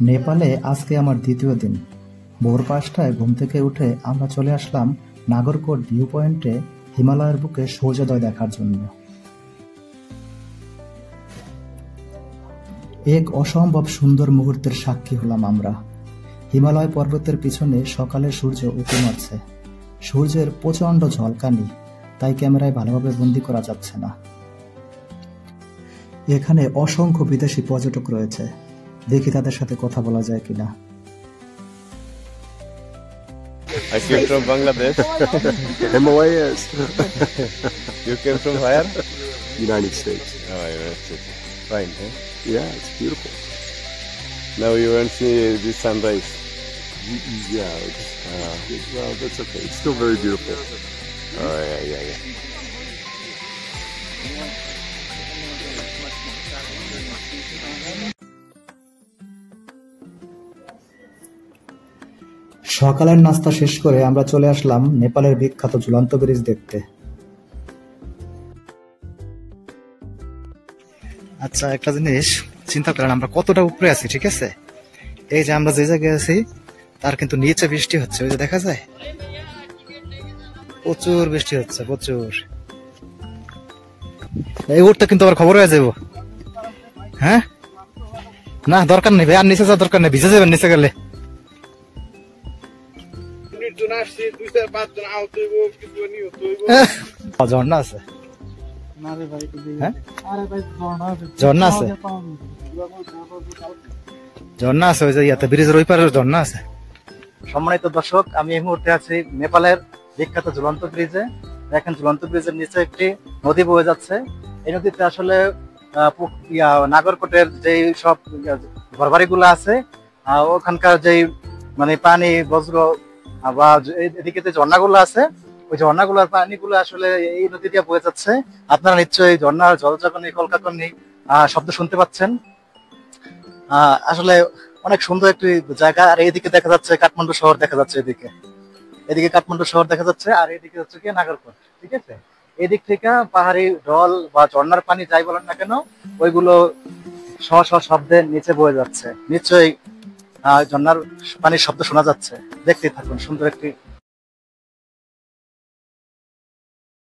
নেপালে আজকে আমার দ্বিতীয় দিন। ভোর ৫টায় ঘুম থেকে উঠে আমরা চলে আসলাম নাগরকোট ভিউ পয়েন্টে হিমালয়ের বুকে সূর্যোদয় দেখার জন্য। এক অসম্ভব সুন্দর মুহূর্তের সাক্ষী হলাম আমরা। হিমালয় পর্বতের পিছনে সকালে সূর্য উঁকি মারছে। সূর্যের প্রচণ্ড ঝলকানি, তাই ক্যামেরায় ভালোভাবে বন্দি করা যাচ্ছে না। এখানে অসংখ্য বিদেশি পর্যটক রয়েছে, দেখি তাদের সাথে কথা বলা যায় কিনা। I came from Bangladesh. Himalayas. You came from where? United States. Oh, United States. Fine, huh? Yeah, it's beautiful. Now you won't see the sunrise. Yeah, well, that's okay. It's still very beautiful. Oh, yeah. সকালের নাস্তা শেষ করে আমরা চলে আসলাম নেপালের বিখ্যাত ঝুলন্ত bridge দেখতে। আচ্ছা, একটা জিনিস চিন্তা করেন, আমরা কতটা উপরে আছি, ঠিক আছে? এই যে আমরা যে জায়গায় আছি তার কিন্তু নিচে বৃষ্টি হচ্ছে, ওই যে দেখা যায় প্রচুর বৃষ্টি হচ্ছে, প্রচুর। এই উঠতে কিন্তু আবার খবর হয়ে যাবো। হ্যাঁ, না দরকার নেই ভাই, আর নিচে যাওয়ার দরকার নেই, ভিজে যাবেন নিচে গেলে। ঝর্ণা আছে, ঝর্ণা আছে, ঝর্ণা আছে, ওই যে ইয়াতে ব্রিজের ওই পারে ঝর্ণা আছে। সম্মানিত দর্শক, আমি এই মুহূর্তে আছি নেপালের বিখ্যাত ঝুলন্ত ব্রিজে। দেখেন, ঝুলন্ত ব্রিজের নিচে একটি নদী বয়ে যাচ্ছে। এই নদীতে আসলে নাগরকোটের যে সব ঘরবাড়ি গুলো আছে, ওখানকার যেই মানে পানি বজ্র বা এদিকে যে ঝর্ণাগুলো আছে, ওই ঝর্ণাগুলোর পানিগুলো আসলে এই নদী দিয়ে বয়ে যাচ্ছে। আপনারা নিশ্চয়ই ঝর্ণার জলজাগনি কলকাকনি শব্দ শুনতে পাচ্ছেন। আসলে অনেক সুন্দর একটি জায়গা। আর এইদিকে দেখা যাচ্ছে কাঠমান্ডু শহর দেখা যাচ্ছে, এদিকে কাঠমান্ডু শহর দেখা যাচ্ছে, আর এদিকে হচ্ছে কি নাগরকোট, ঠিক আছে? এদিক থেকে পাহাড়ি ঢল বা ঝর্ণার পানি যাই বলেন না কেন, ওইগুলো শব্দে নিচে বয়ে যাচ্ছে। নিশ্চয়ই ঝর্ণার পানির শব্দ শোনা যাচ্ছে। দেখতেই থাকুন, সুন্দর একটি